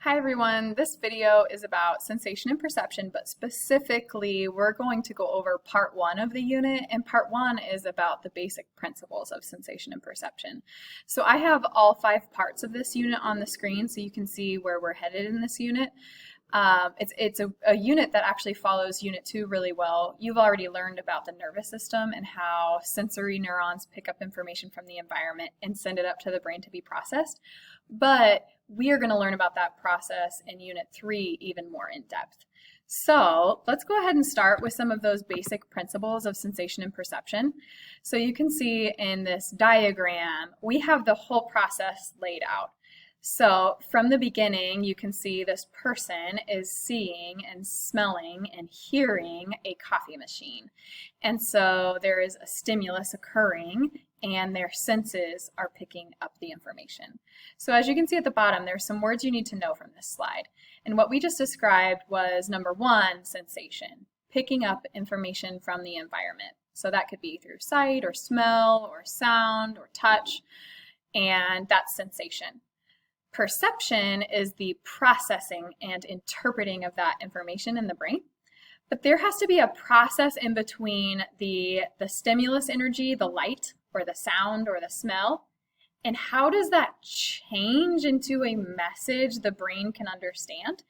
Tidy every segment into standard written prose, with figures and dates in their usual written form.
Hi everyone, this video is about sensation and perception, but specifically we're going to go over part one of the unit, and part one is about the basic principles of sensation and perception. So I have all 5 parts of this unit on the screen so you can see where we're headed in this unit. It's a unit that actually follows Unit 2 really well. You've already learned about the nervous system and how sensory neurons pick up information from the environment and send it up to the brain to be processed. But we are going to learn about that process in Unit 3 even more in depth. So let's go ahead and start with some of those basic principles of sensation and perception. So you can see in this diagram, we have the whole process laid out. So from the beginning, you can see this person is seeing and smelling and hearing a coffee machine. And so there is a stimulus occurring and their senses are picking up the information. So as you can see at the bottom, there's some words you need to know from this slide. And what we just described was number 1, sensation, picking up information from the environment. So that could be through sight or smell or sound or touch, and that's sensation. Perception is the processing and interpreting of that information in the brain. But there has to be a process in between the stimulus energy, the light or the sound or the smell, and how does that change into a message the brain can understand?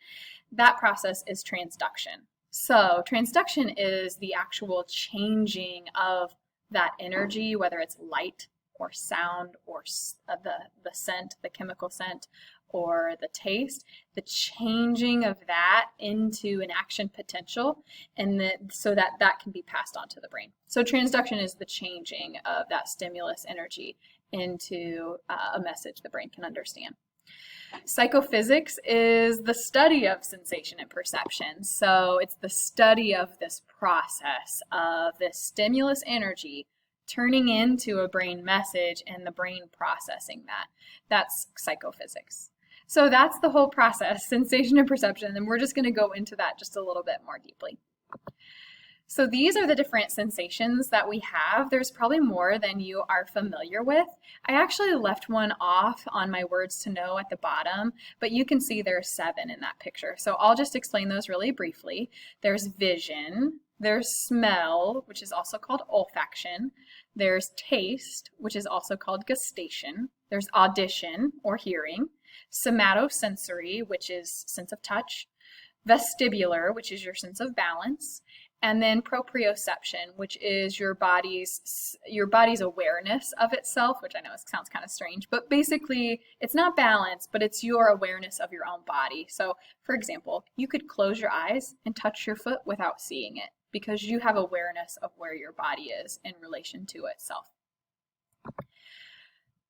That process is transduction. So transduction is the actual changing of that energy, whether it's light or sound or the scent, the chemical scent, or the taste, the changing of that into an action potential, and so that can be passed on to the brain. So transduction is the changing of that stimulus energy into a message the brain can understand. Psychophysics is the study of sensation and perception. So it's the study of this process of this stimulus energy turning into a brain message and the brain processing that. That's psychophysics. So that's the whole process, sensation and perception, and we're just going to go into that just a little bit more deeply. So these are the different sensations that we have. There's probably more than you are familiar with. I actually left one off on my words to know at the bottom, but you can see there's 7 in that picture. So I'll just explain those really briefly. There's vision, there's smell, which is also called olfaction. There's taste, which is also called gustation. There's audition, or hearing. Somatosensory, which is sense of touch. Vestibular, which is your sense of balance. And then proprioception, which is your body's awareness of itself, which I know sounds kind of strange, but basically it's not balance, but it's your awareness of your own body. So for example, you could close your eyes and touch your foot without seeing it because you have awareness of where your body is in relation to itself.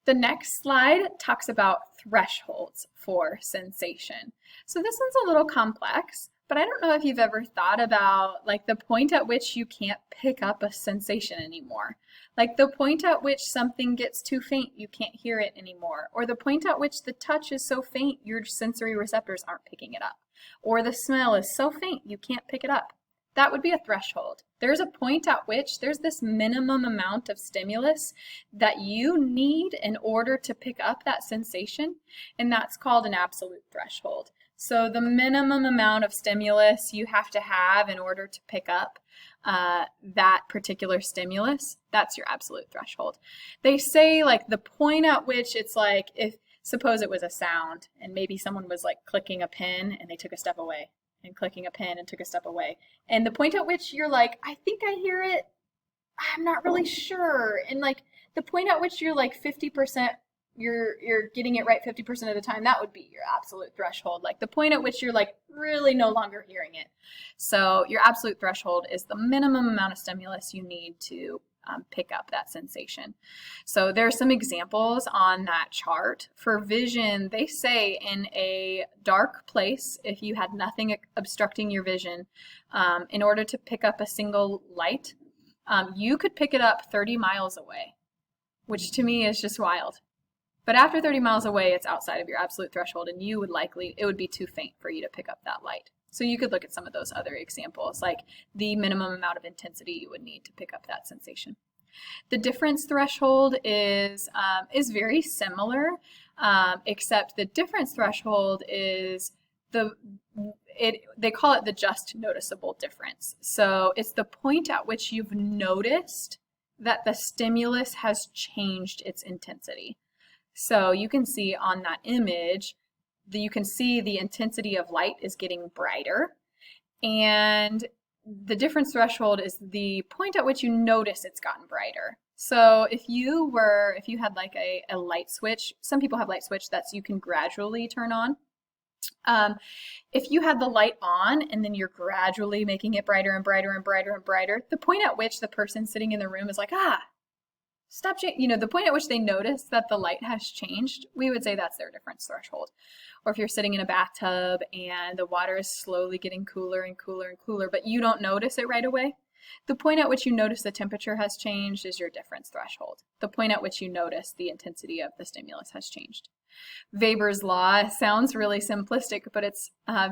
The next slide talks about thresholds for sensation. So this one's a little complex, but I don't know if you've ever thought about like the point at which you can't pick up a sensation anymore. Like the point at which something gets too faint, you can't hear it anymore. Or the point at which the touch is so faint, your sensory receptors aren't picking it up. Or the smell is so faint, you can't pick it up. That would be a threshold. There's a point at which there's this minimum amount of stimulus that you need in order to pick up that sensation, and that's called an absolute threshold. So the minimum amount of stimulus you have to have in order to pick up that particular stimulus, that's your absolute threshold. They say like the point at which it's like, if suppose it was a sound and maybe someone was like clicking a pen and they took a step away, and clicking a pen and took a step away. And the point at which you're like, I think I hear it, I'm not really sure. And like the point at which you're like 50%, you're getting it right 50% of the time, that would be your absolute threshold. Like the point at which you're like really no longer hearing it. So your absolute threshold is the minimum amount of stimulus you need to pick up that sensation. So there's some examples on that chart. For vision, they say in a dark place, if you had nothing obstructing your vision, in order to pick up a single light, you could pick it up 30 miles away, which to me is just wild. But after 30 miles away, it's outside of your absolute threshold, and it would be too faint for you to pick up that light. So you could look at some of those other examples, like the minimum amount of intensity you would need to pick up that sensation. The difference threshold is very similar, except the difference threshold is they call it the just noticeable difference. So it's the point at which you've noticed that the stimulus has changed its intensity. So you can see on that image, you can see the intensity of light is getting brighter, and the difference threshold is the point at which you notice it's gotten brighter. So if you had like a light switch, some people have light switch that's you can gradually turn on. If you had the light on and then you're gradually making it brighter and brighter and brighter and brighter, the point at which the person sitting in the room is like, stop, the point at which they notice that the light has changed, we would say that's their difference threshold. Or if you're sitting in a bathtub and the water is slowly getting cooler and cooler and cooler, but you don't notice it right away, the point at which you notice the temperature has changed is your difference threshold. The point at which you notice the intensity of the stimulus has changed. Weber's law sounds really simplistic, but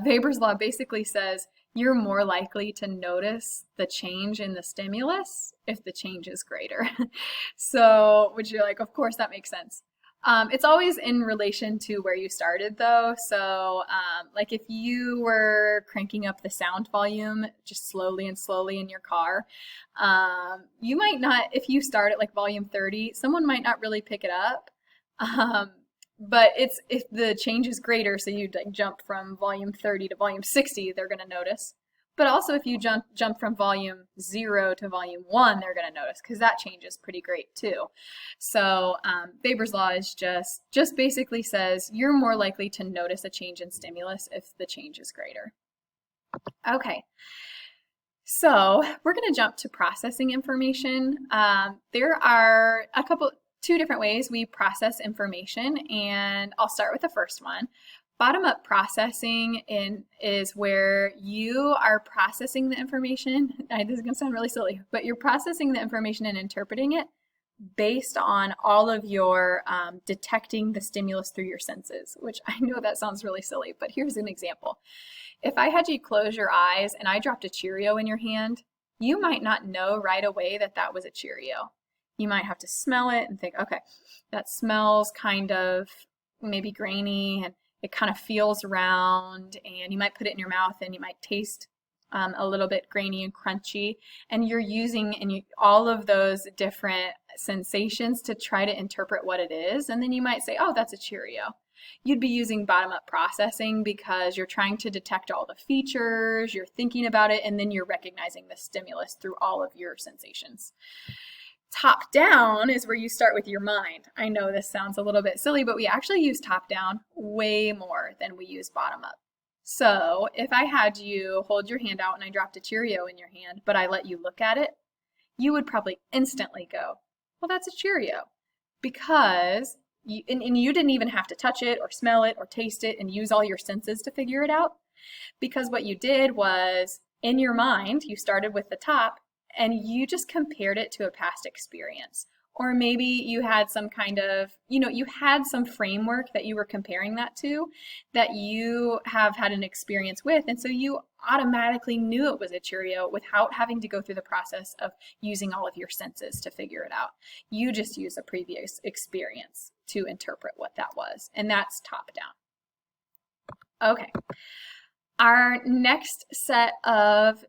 Weber's law basically says you're more likely to notice the change in the stimulus if the change is greater. So, which you're like, of course that makes sense. It's always in relation to where you started though. So like if you were cranking up the sound volume just slowly and slowly in your car, you might not, if you start at like volume 30, someone might not really pick it up. But if the change is greater, so you like jump from volume 30 to volume 60, they're going to notice. But also if you jump from volume 0 to volume 1, they're going to notice because that change is pretty great too. So Weber's law is just basically says you're more likely to notice a change in stimulus if the change is greater. Okay. So we're going to jump to processing information. There are two different ways we process information, and I'll start with the first one. Bottom-up processing is where you are processing the information. This is going to sound really silly, but you're processing the information and interpreting it based on all of your detecting the stimulus through your senses, which I know that sounds really silly, but here's an example. If I had you close your eyes and I dropped a Cheerio in your hand, you might not know right away that that was a Cheerio. You might have to smell it and think, okay, that smells kind of maybe grainy and it kind of feels round, and you might put it in your mouth and you might taste a little bit grainy and crunchy, and you're using all of those different sensations to try to interpret what it is, and then you might say, oh, that's a Cheerio. You'd be using bottom-up processing because you're trying to detect all the features, you're thinking about it, and then you're recognizing the stimulus through all of your sensations. Top down is where you start with your mind. I know this sounds a little bit silly, but we actually use top down way more than we use bottom up. So if I had you hold your hand out and I dropped a Cheerio in your hand, but I let you look at it, you would probably instantly go, well, that's a Cheerio. Because you didn't even have to touch it or smell it or taste it and use all your senses to figure it out. Because what you did was, in your mind, you started with the top, and you just compared it to a past experience. Or maybe you had some kind of, you had some framework that you were comparing that to that you have had an experience with. And so you automatically knew it was a Cheerio without having to go through the process of using all of your senses to figure it out. You just used a previous experience to interpret what that was. And that's top down. Okay. Our next set of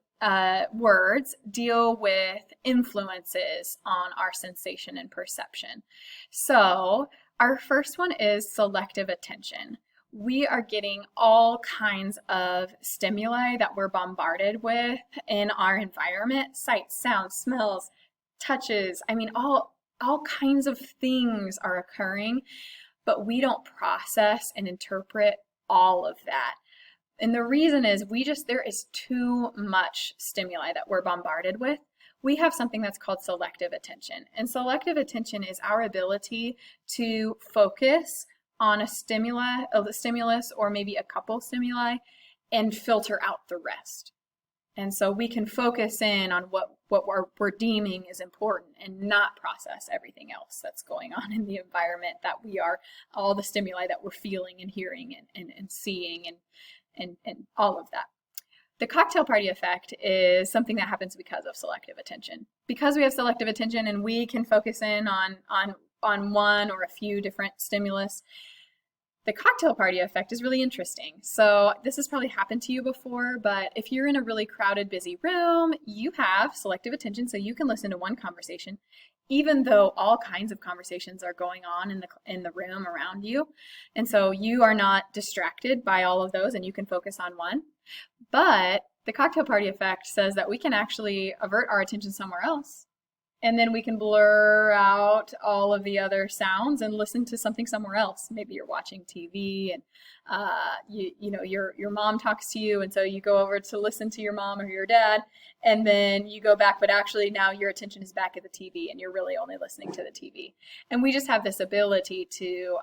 words deal with influences on our sensation and perception. So our first one is selective attention. We are getting all kinds of stimuli that we're bombarded with in our environment: sights, sounds, smells, touches. I mean, all kinds of things are occurring, but we don't process and interpret all of that. And the reason is there is too much stimuli that we're bombarded with. We have something that's called selective attention. And selective attention is our ability to focus on a stimulus or maybe a couple stimuli and filter out the rest. And so we can focus in on what we're deeming is important and not process everything else that's going on in the environment that we are, all the stimuli that we're feeling and hearing and seeing and all of that. The cocktail party effect is something that happens because of selective attention. Because we have selective attention and we can focus in on one or a few different stimulus, the cocktail party effect is really interesting. So this has probably happened to you before, but if you're in a really crowded, busy room, you have selective attention, so you can listen to one conversation, even though all kinds of conversations are going on in the room around you. And so you are not distracted by all of those and you can focus on one. But the cocktail party effect says that we can actually avert our attention somewhere else. And then we can blur out all of the other sounds and listen to something somewhere else. Maybe you're watching TV and your mom talks to you, and so you go over to listen to your mom or your dad, and then you go back, but actually now your attention is back at the TV and you're really only listening to the TV. And we just have this ability to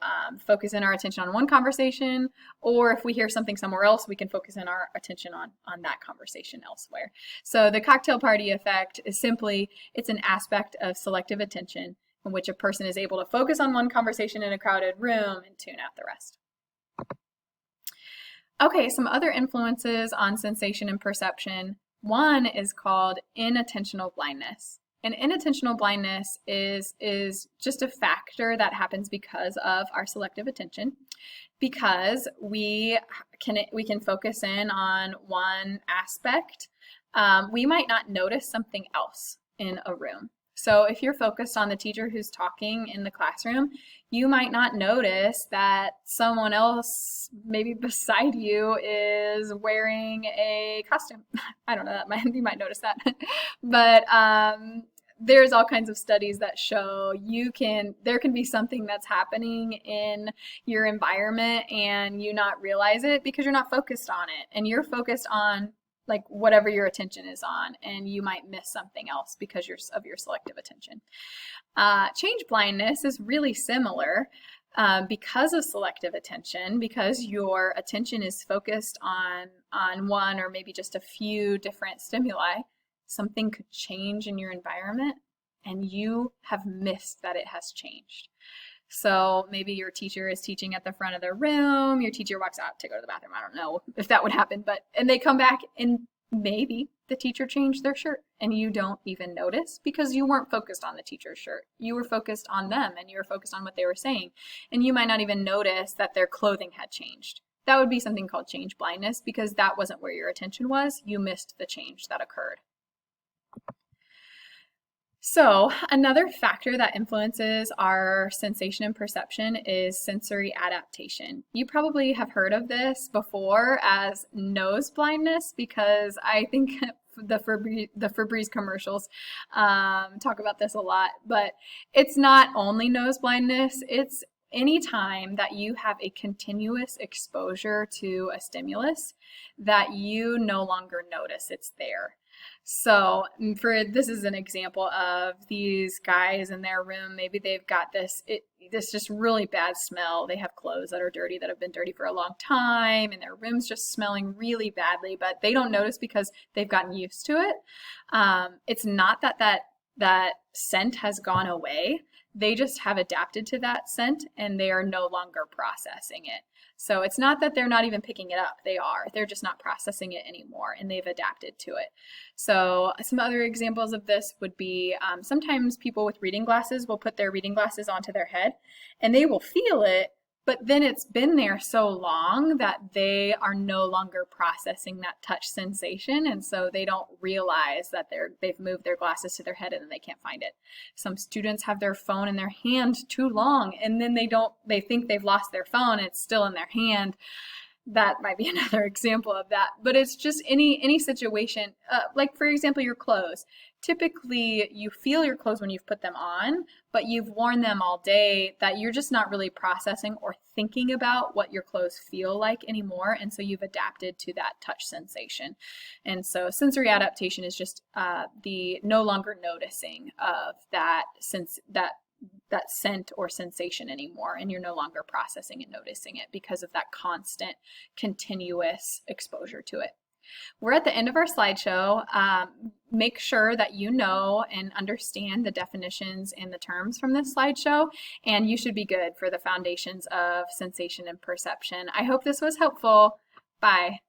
focus in our attention on one conversation, or if we hear something somewhere else, we can focus in our attention on that conversation elsewhere. So the cocktail party effect is simply, it's an aspect of selective attention in which a person is able to focus on one conversation in a crowded room and tune out the rest. Okay, some other influences on sensation and perception. One is called inattentional blindness. And inattentional blindness is just a factor that happens because of our selective attention, because we can focus in on one aspect. We might not notice something else in a room. So if you're focused on the teacher who's talking in the classroom, you might not notice that someone else maybe beside you is wearing a costume. I don't know, you might notice that. But there's all kinds of studies that show there can be something that's happening in your environment and you not realize it because you're not focused on it, and you're focused on like whatever your attention is on, and you might miss something else because of your selective attention. Change blindness is really similar because of selective attention, because your attention is focused on one or maybe just a few different stimuli. Something could change in your environment and you have missed that it has changed. So maybe your teacher is teaching at the front of the room, your teacher walks out to go to the bathroom. I don't know if that would happen, and they come back and maybe the teacher changed their shirt and you don't even notice because you weren't focused on the teacher's shirt. You were focused on them and you were focused on what they were saying. And you might not even notice that their clothing had changed. That would be something called change blindness because that wasn't where your attention was. You missed the change that occurred. So another factor that influences our sensation and perception is sensory adaptation. You probably have heard of this before as nose blindness, because I think the Febreze commercials talk about this a lot, but it's not only nose blindness, it's any time that you have a continuous exposure to a stimulus that you no longer notice it's there. So this is an example of these guys in their room. Maybe they've got this just really bad smell. They have clothes that are dirty, that have been dirty for a long time, and their room's just smelling really badly, but they don't notice because they've gotten used to it. It's not that scent has gone away. They just have adapted to that scent and they are no longer processing it. So it's not that they're not even picking it up. They are. They're just not processing it anymore and they've adapted to it. So some other examples of this would be sometimes people with reading glasses will put their reading glasses onto their head and they will feel it, but then it's been there so long that they are no longer processing that touch sensation, and so they don't realize that they've moved their glasses to their head and then they can't find it. Some students have their phone in their hand too long and then they think they've lost their phone, it's still in their hand. That might be another example of that, but it's just any situation, like for example, your clothes. Typically, you feel your clothes when you've put them on, but you've worn them all day that you're just not really processing or thinking about what your clothes feel like anymore, and so you've adapted to that touch sensation. And so sensory adaptation is just the no longer noticing of that scent or sensation anymore, and you're no longer processing and noticing it because of that constant, continuous exposure to it. We're at the end of our slideshow. Make sure that you know and understand the definitions and the terms from this slideshow, and you should be good for the foundations of sensation and perception. I hope this was helpful. Bye.